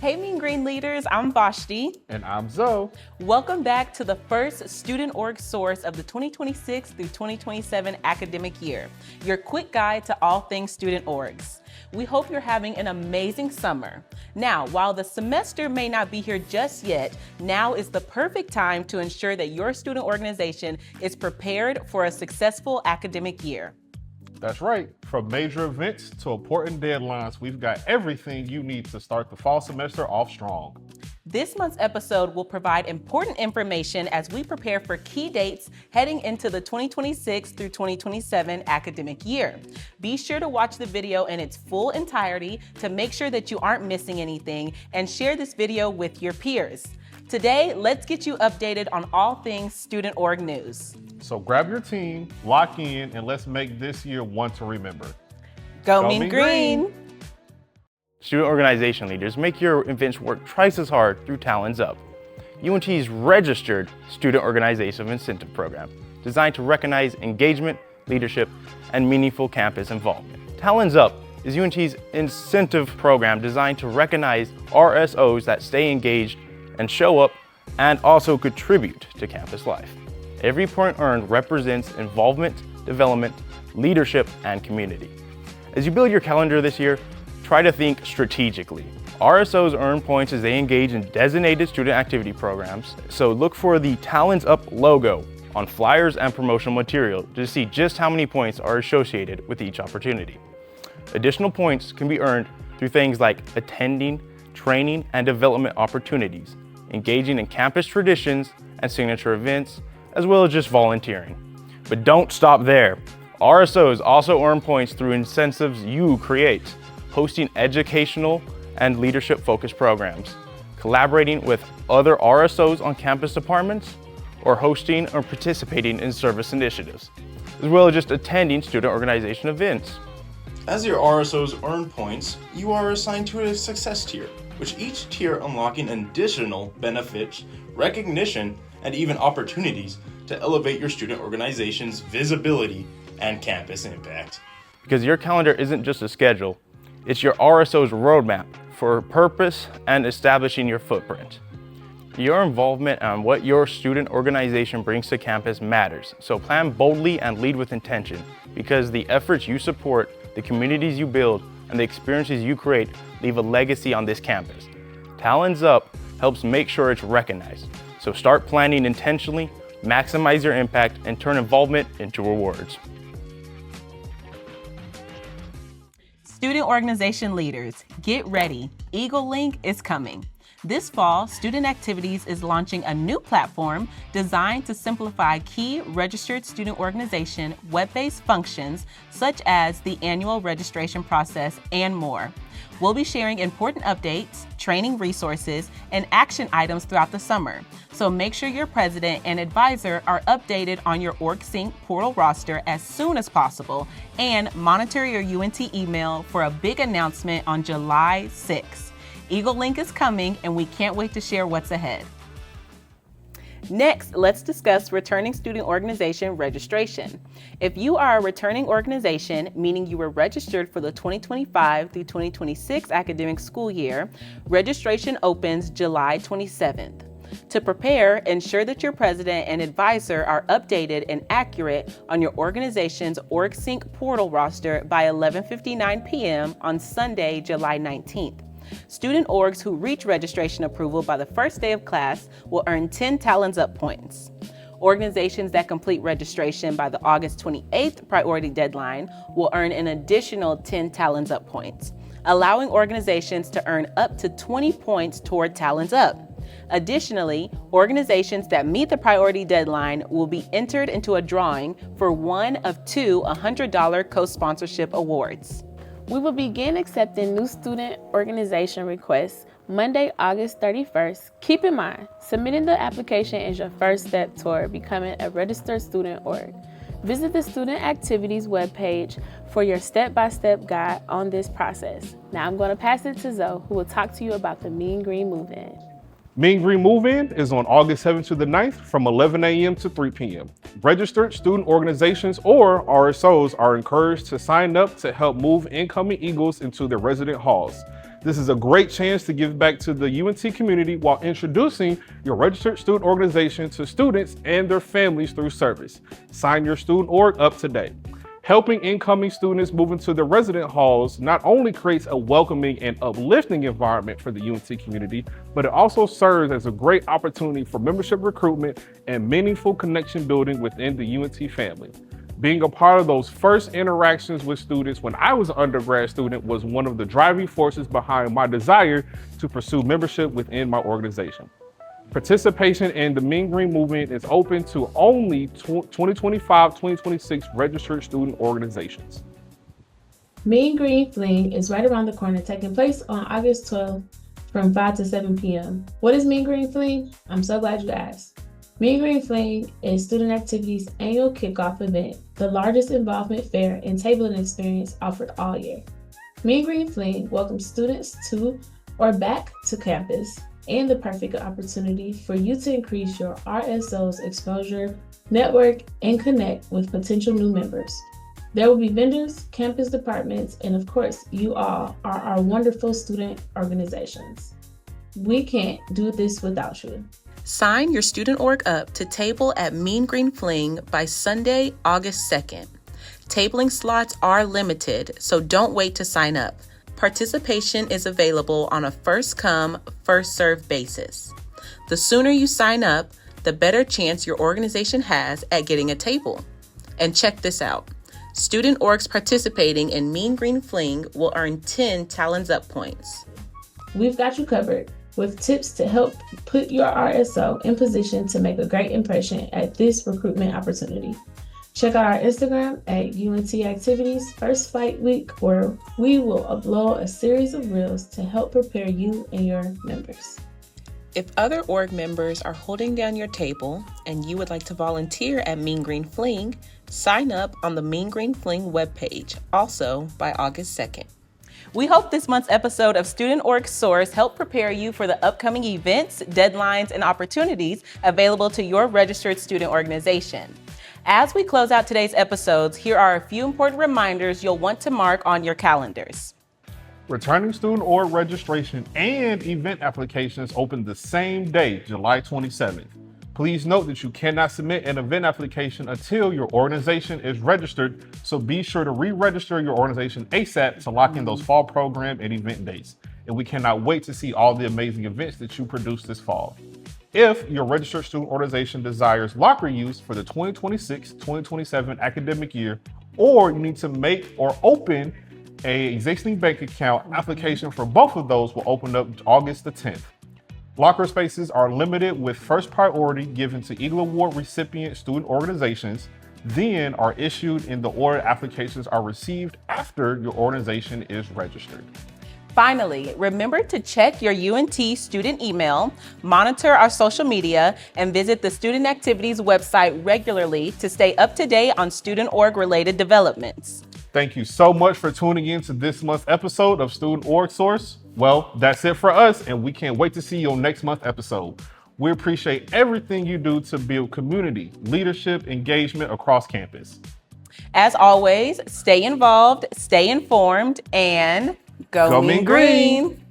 Hey Mean Green leaders, I'm Vashti. And I'm Zoe. Welcome back to the first student org source of the 2026 through 2027 academic year, your quick guide to all things student orgs. We hope you're having an amazing summer. Now, while the semester may not be here just yet, now is the perfect time to ensure that your student organization is prepared for a successful academic year. That's right. From major events to important deadlines, we've got everything you need to start the fall semester off strong. This month's episode will provide important information as we prepare for key dates heading into the 2026 through 2027 academic year. Be sure to watch the video in its full entirety to make sure that you aren't missing anything, and share this video with your peers. Today, let's get you updated on all things student org news. So grab your team, lock in, and let's make this year one to remember. Go Mean Green! Student organization leaders, make your events work twice as hard through Talons Up, UNT's registered student organization incentive program designed to recognize engagement, leadership, and meaningful campus involvement. Talons Up is UNT's incentive program designed to recognize RSOs that stay engaged and show up and also contribute to campus life. Every point earned represents involvement, development, leadership, and community. As you build your calendar this year, try to think strategically. RSOs earn points as they engage in designated student activity programs, so look for the Talons Up logo on flyers and promotional material to see just how many points are associated with each opportunity. Additional points can be earned through things like attending, training, and development opportunities, engaging in campus traditions and signature events, as well as just volunteering. But don't stop there. RSOs also earn points through incentives you create, hosting educational and leadership-focused programs, collaborating with other RSOs on campus departments, or hosting or participating in service initiatives, as well as just attending student organization events. As your RSOs earn points, you are assigned to a success tier, which each tier unlocking additional benefits, recognition, and even opportunities to elevate your student organization's visibility and campus impact. Because your calendar isn't just a schedule, it's your RSO's roadmap for purpose and establishing your footprint. Your involvement and what your student organization brings to campus matters, so plan boldly and lead with intention, because the efforts you support, the communities you build, and the experiences you create leave a legacy on this campus. Talons Up helps make sure it's recognized, so start planning intentionally, maximize your impact, and turn involvement into rewards. Student organization leaders, get ready. EagleLink is coming. This fall, Student Activities is launching a new platform designed to simplify key registered student organization web-based functions such as the annual registration process and more. We'll be sharing important updates, training resources, and action items throughout the summer. So make sure your president and advisor are updated on your OrgSync portal roster as soon as possible, and monitor your UNT email for a big announcement on July 6th. EagleLink is coming, and we can't wait to share what's ahead. Next, let's discuss returning student organization registration. If you are a returning organization, meaning you were registered for the 2025 through 2026 academic school year, registration opens July 27th. To prepare, ensure that your president and advisor are updated and accurate on your organization's OrgSync portal roster by 11:59 p.m. on Sunday, July 19th. Student orgs who reach registration approval by the first day of class will earn 10 Talons Up points. Organizations that complete registration by the August 28th priority deadline will earn an additional 10 Talons Up points, allowing organizations to earn up to 20 points toward Talons Up. Additionally, organizations that meet the priority deadline will be entered into a drawing for one of two $100 co-sponsorship awards. We will begin accepting new student organization requests Monday, August 31st. Keep in mind, submitting the application is your first step toward becoming a registered student org. Visit the Student Activities webpage for your step-by-step guide on this process. Now I'm going to pass it to Zoe, who will talk to you about the Mean Green Move-In. Mean Green Move-In is on August 7th to the 9th from 11 a.m. to 3 p.m. Registered student organizations or RSOs are encouraged to sign up to help move incoming Eagles into their resident halls. This is a great chance to give back to the UNT community while introducing your registered student organization to students and their families through service. Sign your student org up today. Helping incoming students move into the resident halls not only creates a welcoming and uplifting environment for the UNT community, but it also serves as a great opportunity for membership recruitment and meaningful connection building within the UNT family. Being a part of those first interactions with students when I was an undergrad student was one of the driving forces behind my desire to pursue membership within my organization. Participation in the Mean Green movement is open to only 2025-2026 registered student organizations. Mean-green-fling is right around the corner, taking place on August 12th from 5 to 7 p.m. What is mean-green-fling? I'm so glad you asked. Mean-green-fling is Student Activities' annual kickoff event, the largest involvement fair and tabling experience offered all year. Mean-green-fling welcomes students to or back to campus, and the perfect opportunity for you to increase your RSO's exposure, network, and connect with potential new members. There will be vendors, campus departments, and of course, you all are our wonderful student organizations. We can't do this without you. Sign your student org up to table at Mean Green Fling by Sunday, August 2nd. Tabling slots are limited, so don't wait to sign up. Participation is available on a first-come, first-served basis. The sooner you sign up, the better chance your organization has at getting a table. And check this out. Student orgs participating in Mean Green Fling will earn 10 Talons Up points. We've got you covered with tips to help put your RSO in position to make a great impression at this recruitment opportunity. Check out our Instagram at UNT Activities First Fight Week, where we will upload a series of reels to help prepare you and your members. If other org members are holding down your table and you would like to volunteer at Mean Green Fling, sign up on the Mean Green Fling webpage, also by August 2nd. We hope this month's episode of Student Org Source helped prepare you for the upcoming events, deadlines, and opportunities available to your registered student organization. As we close out today's episodes, here are a few important reminders you'll want to mark on your calendars. Returning student org registration and event applications open the same day, July 27th. Please note that you cannot submit an event application until your organization is registered, so be sure to re-register your organization ASAP to lock in those fall program and event dates. And we cannot wait to see all the amazing events that you produce this fall. If your registered student organization desires locker use for the 2026-2027 academic year, or you need to make or open an existing bank account, application for both of those will open up August the 10th. Locker spaces are limited with first priority given to Eagle Award recipient student organizations, then are issued and the order applications are received after your organization is registered. Finally, remember to check your UNT student email, monitor our social media, and visit the Student Activities website regularly to stay up to date on student org related developments. Thank you so much for tuning in to this month's episode of Student Org Source. Well, that's it for us, and we can't wait to see you on next month's episode. We appreciate everything you do to build community, leadership, engagement across campus. As always, stay involved, stay informed, and go Mean Green!